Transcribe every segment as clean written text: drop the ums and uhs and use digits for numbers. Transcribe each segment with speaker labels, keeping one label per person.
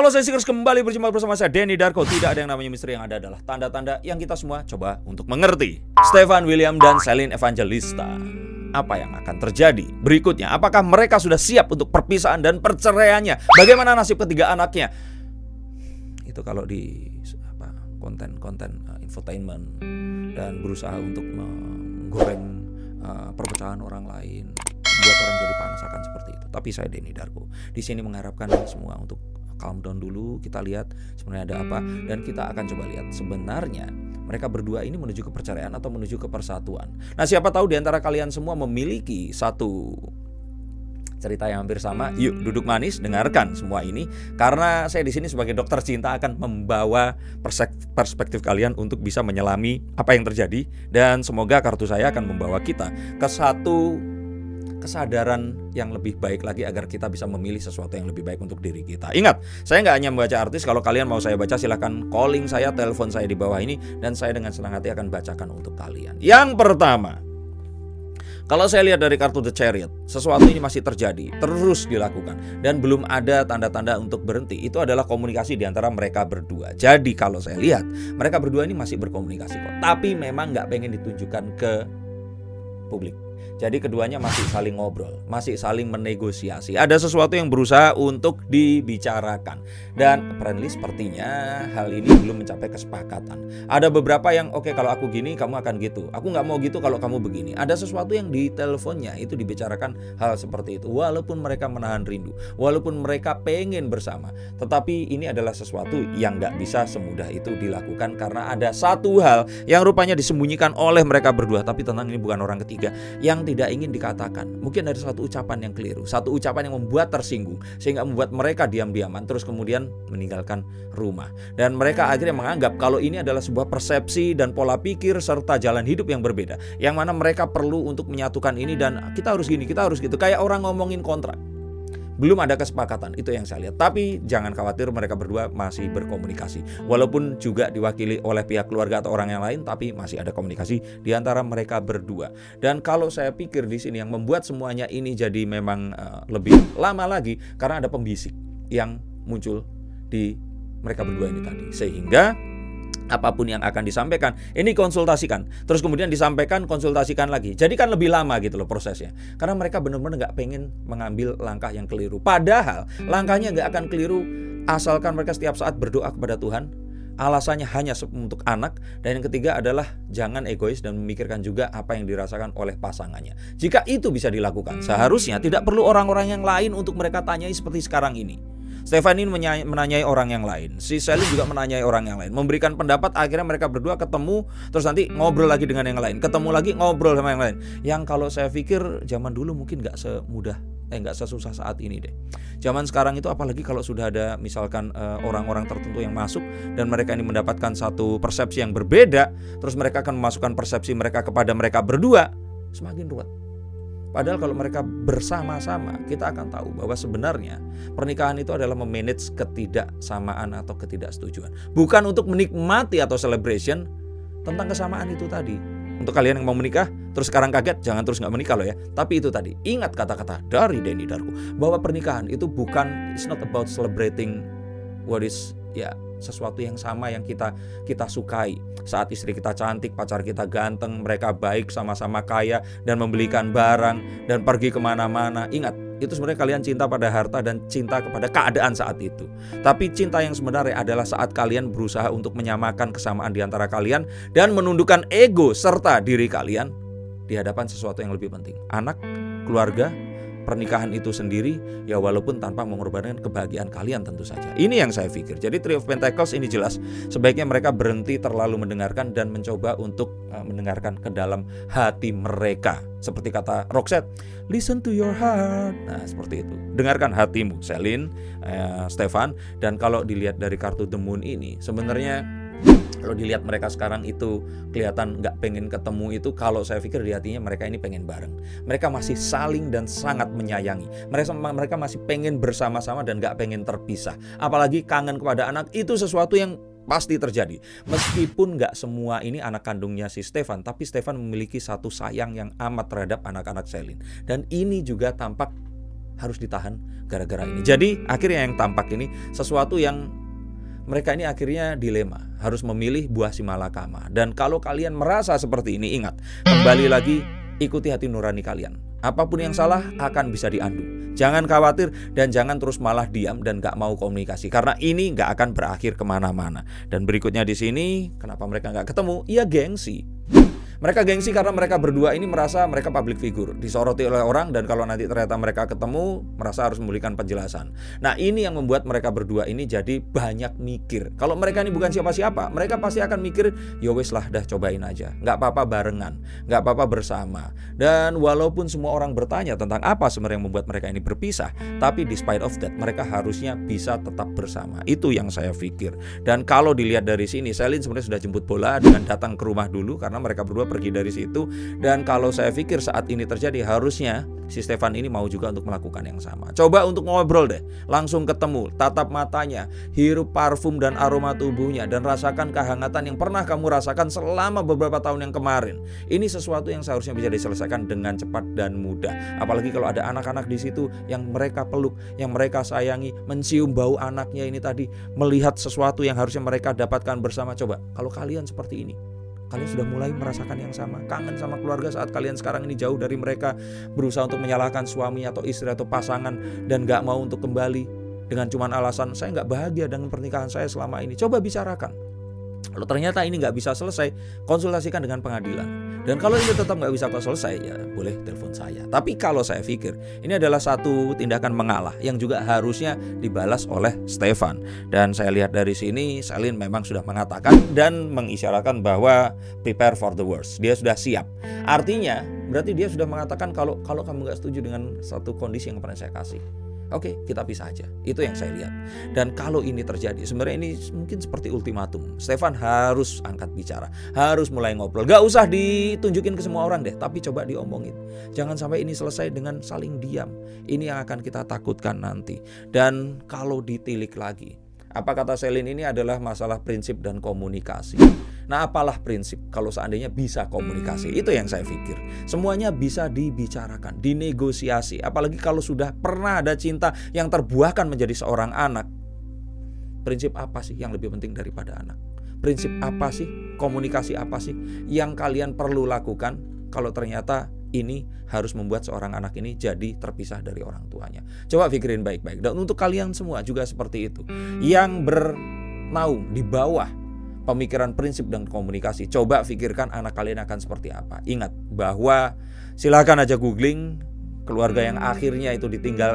Speaker 1: Halo, saya Sikers, kembali berjumpa bersama saya Denny Darko. Tidak ada yang namanya misteri, yang ada adalah tanda-tanda yang kita semua coba untuk mengerti. Stefan William dan Celine Evangelista. Apa yang akan terjadi berikutnya? Apakah mereka sudah siap untuk perpisahan dan perceraiannya? Bagaimana nasib ketiga anaknya? Itu kalau di konten-konten infotainment dan berusaha untuk menggoreng perpecahan orang lain, buat orang jadi panas akan seperti itu. Tapi saya Denny Darko di sini mengharapkan semua untuk calm down dulu. Kita lihat sebenarnya ada apa, dan kita akan coba lihat sebenarnya mereka berdua ini menuju ke perceraian atau menuju ke persatuan. Nah, siapa tahu di antara kalian semua memiliki satu cerita yang hampir sama. Yuk duduk manis, dengarkan semua ini, karena saya di sini sebagai dokter cinta akan membawa perspektif kalian untuk bisa menyelami apa yang terjadi, dan semoga kartu saya akan membawa kita ke satu kesadaran yang lebih baik lagi agar kita bisa memilih sesuatu yang lebih baik untuk diri kita. Ingat, saya nggak hanya membaca artis. Kalau kalian mau saya baca, silahkan calling saya, telepon saya di bawah ini, dan saya dengan senang hati akan bacakan untuk kalian. Yang pertama, kalau saya lihat dari kartu The Chariot, sesuatu ini masih terjadi, terus dilakukan, dan belum ada tanda-tanda untuk berhenti. Itu adalah komunikasi di antara mereka berdua. Jadi kalau saya lihat, mereka berdua ini masih berkomunikasi kok, tapi memang nggak pengen ditunjukkan ke publik. Jadi keduanya masih saling ngobrol, masih saling menegosiasi. Ada sesuatu yang berusaha untuk dibicarakan, dan apparently sepertinya hal ini belum mencapai kesepakatan. Ada beberapa yang oke, kalau aku gini kamu akan gitu, aku nggak mau gitu kalau kamu begini. Ada sesuatu yang di teleponnya itu dibicarakan hal seperti itu. Walaupun mereka menahan rindu, walaupun mereka pengen bersama, tetapi ini adalah sesuatu yang nggak bisa semudah itu dilakukan, karena ada satu hal yang rupanya disembunyikan oleh mereka berdua. Tapi tenang, ini bukan orang ketiga yang tidak ingin dikatakan. Mungkin ada satu ucapan yang keliru, satu ucapan yang membuat tersinggung, sehingga membuat mereka diam-diaman terus kemudian meninggalkan rumah. Dan mereka akhirnya menganggap kalau ini adalah sebuah persepsi dan pola pikir serta jalan hidup yang berbeda, yang mana mereka perlu untuk menyatukan ini, dan kita harus gini, kita harus gitu, kayak orang ngomongin kontrak. Belum ada kesepakatan, itu yang saya lihat. Tapi jangan khawatir, mereka berdua masih berkomunikasi. Walaupun juga diwakili oleh pihak keluarga atau orang yang lain, tapi masih ada komunikasi di antara mereka berdua. Dan kalau saya pikir di sini yang membuat semuanya ini jadi memang lebih lama lagi, karena ada pembisik yang muncul di mereka berdua ini tadi. Sehingga apapun yang akan disampaikan, ini konsultasikan, terus kemudian disampaikan, konsultasikan lagi. Jadi kan lebih lama gitu loh prosesnya, karena mereka benar-benar gak pengen mengambil langkah yang keliru. Padahal langkahnya gak akan keliru asalkan mereka setiap saat berdoa kepada Tuhan. Alasannya hanya untuk anak. Dan yang ketiga adalah jangan egois dan memikirkan juga apa yang dirasakan oleh pasangannya. Jika itu bisa dilakukan, seharusnya tidak perlu orang-orang yang lain untuk mereka tanyai seperti sekarang ini. Stefan ini menanyai orang yang lain, si Celine juga menanyai orang yang lain, memberikan pendapat. Akhirnya mereka berdua ketemu, terus nanti ngobrol lagi dengan yang lain, ketemu lagi ngobrol sama yang lain. Yang kalau saya pikir zaman dulu mungkin gak semudah, gak sesusah saat ini deh. Zaman sekarang itu apalagi kalau sudah ada misalkan orang-orang tertentu yang masuk, dan mereka ini mendapatkan satu persepsi yang berbeda, terus mereka akan memasukkan persepsi mereka kepada mereka berdua, semakin ruwet. Padahal kalau mereka bersama-sama, kita akan tahu bahwa sebenarnya pernikahan itu adalah memanage ketidaksamaan atau ketidaksetujuan. Bukan untuk menikmati atau celebration tentang kesamaan itu tadi. Untuk kalian yang mau menikah, terus sekarang kaget, jangan terus gak menikah loh ya. Tapi itu tadi, ingat kata-kata dari Denny Darko, bahwa pernikahan itu bukan, it's not about celebrating what is, sesuatu yang sama yang kita sukai. Saat istri kita cantik, pacar kita ganteng, mereka baik, sama-sama kaya, dan membelikan barang, dan pergi kemana-mana. Ingat, itu sebenarnya kalian cinta pada harta dan cinta kepada keadaan saat itu. Tapi cinta yang sebenarnya adalah saat kalian berusaha untuk menyamakan kesamaan di antara kalian, dan menundukkan ego serta diri kalian di hadapan sesuatu yang lebih penting. Anak, keluarga, pernikahan itu sendiri, ya walaupun tanpa mengorbankan kebahagiaan kalian tentu saja. Ini yang saya pikir. Jadi Three of Pentacles ini jelas sebaiknya mereka berhenti terlalu mendengarkan dan mencoba untuk mendengarkan ke dalam hati mereka. Seperti kata Roxette, listen to your heart. Nah seperti itu, dengarkan hatimu, Celine, Stefan. Dan kalau dilihat dari kartu The Moon ini, sebenarnya kalau dilihat mereka sekarang itu kelihatan gak pengen ketemu itu, kalau saya pikir di hatinya mereka ini pengen bareng. Mereka masih saling dan sangat menyayangi. Mereka masih pengen bersama-sama dan gak pengen terpisah. Apalagi kangen kepada anak, itu sesuatu yang pasti terjadi. Meskipun gak semua ini anak kandungnya si Stefan, tapi Stefan memiliki satu sayang yang amat terhadap anak-anak Celine. Dan ini juga tampak harus ditahan gara-gara ini. Jadi akhirnya yang tampak ini sesuatu yang mereka ini akhirnya dilema, harus memilih buah si malakama. Dan kalau kalian merasa seperti ini, ingat, kembali lagi ikuti hati nurani kalian. Apapun yang salah akan bisa diandu. Jangan khawatir dan jangan terus malah diam dan gak mau komunikasi, karena ini gak akan berakhir kemana-mana. Dan berikutnya di sini, kenapa mereka gak ketemu? Ya gengsi. Mereka gengsi karena mereka berdua ini merasa mereka public figure, disoroti oleh orang, dan kalau nanti ternyata mereka ketemu, merasa harus memberikan penjelasan. Nah, ini yang membuat mereka berdua ini jadi banyak mikir. Kalau mereka ini bukan siapa-siapa, mereka pasti akan mikir, ya wes lah, dah cobain aja. Nggak apa-apa barengan, nggak apa-apa bersama. Dan walaupun semua orang bertanya tentang apa sebenarnya yang membuat mereka ini berpisah, tapi despite of that, mereka harusnya bisa tetap bersama. Itu yang saya pikir. Dan kalau dilihat dari sini, Celine sebenarnya sudah jemput bola dengan datang ke rumah dulu, karena mereka berdua pergi dari situ. Dan kalau saya pikir saat ini terjadi, harusnya si Stefan ini mau juga untuk melakukan yang sama. Coba untuk ngobrol deh, langsung ketemu, tatap matanya, hirup parfum dan aroma tubuhnya, dan rasakan kehangatan yang pernah kamu rasakan selama beberapa tahun yang kemarin. Ini sesuatu yang seharusnya bisa diselesaikan dengan cepat dan mudah. Apalagi kalau ada anak-anak di situ yang mereka peluk, yang mereka sayangi, mencium bau anaknya ini tadi, melihat sesuatu yang harusnya mereka dapatkan bersama. Coba kalau kalian seperti ini, kalian sudah mulai merasakan yang sama, kangen sama keluarga saat kalian sekarang ini jauh dari mereka, berusaha untuk menyalahkan suami atau istri atau pasangan, dan gak mau untuk kembali dengan cuman alasan saya gak bahagia dengan pernikahan saya selama ini. Coba bicarakan. Kalau ternyata ini gak bisa selesai, konsultasikan dengan pengadilan. Dan kalau ini tetap gak bisa selesai, ya boleh telepon saya. Tapi kalau saya pikir ini adalah satu tindakan mengalah yang juga harusnya dibalas oleh Stefan. Dan saya lihat dari sini, Celine memang sudah mengatakan dan mengisyaratkan bahwa prepare for the worst. Dia sudah siap. Artinya berarti dia sudah mengatakan kalau kamu gak setuju dengan satu kondisi yang pernah saya kasih, oke, kita pisah aja. Itu yang saya lihat. Dan kalau ini terjadi, sebenarnya ini mungkin seperti ultimatum. Stefan harus angkat bicara, harus mulai ngobrol. Gak usah ditunjukin ke semua orang deh, tapi coba diomongin. Jangan sampai ini selesai dengan saling diam. Ini yang akan kita takutkan nanti. Dan kalau ditilik lagi, apa kata Celine, ini adalah masalah prinsip dan komunikasi. Nah, apalah prinsip kalau seandainya bisa komunikasi? Itu yang saya pikir. Semuanya bisa dibicarakan, dinegosiasi. Apalagi kalau sudah pernah ada cinta yang terbuahkan menjadi seorang anak. Prinsip apa sih yang lebih penting daripada anak? Prinsip apa sih? Komunikasi apa sih yang kalian perlu lakukan kalau ternyata ini harus membuat seorang anak ini jadi terpisah dari orang tuanya? Coba pikirin baik-baik. Dan untuk kalian semua juga seperti itu, yang bernaung di bawah pemikiran prinsip dan komunikasi, coba pikirkan anak kalian akan seperti apa. Ingat bahwa silakan aja googling, keluarga yang akhirnya itu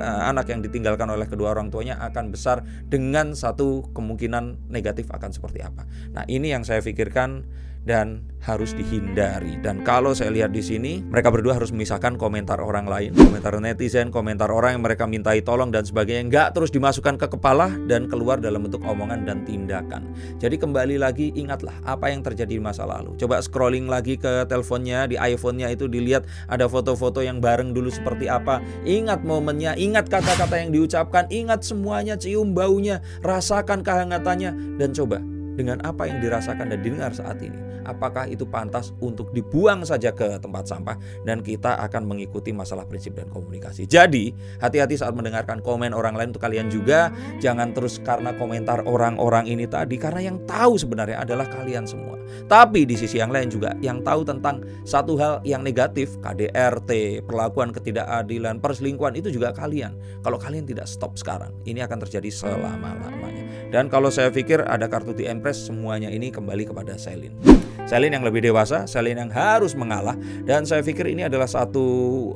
Speaker 1: anak yang ditinggalkan oleh kedua orang tuanya akan besar dengan satu kemungkinan negatif akan seperti apa. Nah, ini yang saya pikirkan dan harus dihindari. Dan kalau saya lihat di sini, mereka berdua harus memisahkan komentar orang lain, komentar netizen, komentar orang yang mereka mintai tolong dan sebagainya, nggak terus dimasukkan ke kepala dan keluar dalam bentuk omongan dan tindakan. Jadi kembali lagi, ingatlah apa yang terjadi di masa lalu. Coba scrolling lagi ke teleponnya, di iPhone-nya itu dilihat ada foto-foto yang bareng dulu seperti apa. Ingat momennya, ingat kata-kata yang diucapkan, ingat semuanya, cium baunya, rasakan kehangatannya, dan coba dengan apa yang dirasakan dan didengar saat ini, apakah itu pantas untuk dibuang saja ke tempat sampah, dan kita akan mengikuti masalah prinsip dan komunikasi. Jadi hati-hati saat mendengarkan komen orang lain. Untuk kalian juga jangan terus karena komentar orang-orang ini tadi, karena yang tahu sebenarnya adalah kalian semua. Tapi di sisi yang lain juga yang tahu tentang satu hal yang negatif, KDRT, perlakuan ketidakadilan, perselingkuhan, itu juga kalian. Kalau kalian tidak stop sekarang, ini akan terjadi selama-lamanya. Dan kalau saya pikir ada kartu di Empress, semuanya ini kembali kepada Celine. Celine yang lebih dewasa, Celine yang harus mengalah. Dan saya pikir ini adalah satu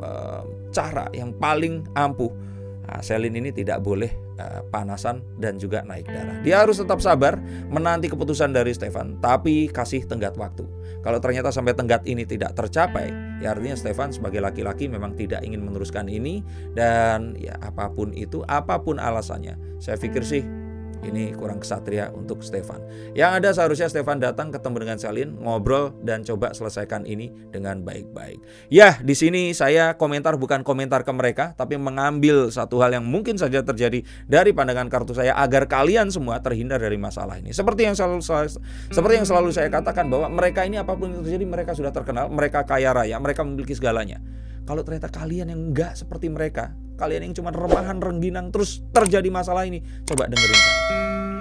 Speaker 1: cara yang paling ampuh. Nah, Celine ini tidak boleh panasan dan juga naik darah. Dia harus tetap sabar menanti keputusan dari Stefan, tapi kasih tenggat waktu. Kalau ternyata sampai tenggat ini tidak tercapai, ya artinya Stefan sebagai laki-laki memang tidak ingin meneruskan ini. Dan ya apapun itu, apapun alasannya, saya pikir sih ini kurang kesatria untuk Stefan. Yang ada seharusnya Stefan datang ketemu dengan Celine, ngobrol dan coba selesaikan ini dengan baik-baik. Ya, di sini saya komentar bukan komentar ke mereka, tapi mengambil satu hal yang mungkin saja terjadi dari pandangan kartu saya agar kalian semua terhindar dari masalah ini. Seperti yang selalu saya katakan, bahwa mereka ini apapun yang terjadi, mereka sudah terkenal, mereka kaya raya, mereka memiliki segalanya. Kalau ternyata kalian yang enggak seperti mereka, kalian yang cuma remahan, rengginang, terus terjadi masalah ini, coba dengerin saya.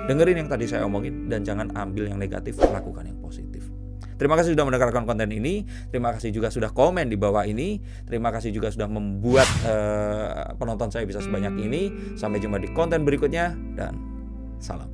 Speaker 1: Dengerin yang tadi saya omongin dan jangan ambil yang negatif, lakukan yang positif. Terima kasih sudah mendengarkan konten ini. Terima kasih juga sudah komen di bawah ini. Terima kasih juga sudah membuat penonton saya bisa sebanyak ini. Sampai jumpa di konten berikutnya dan salam.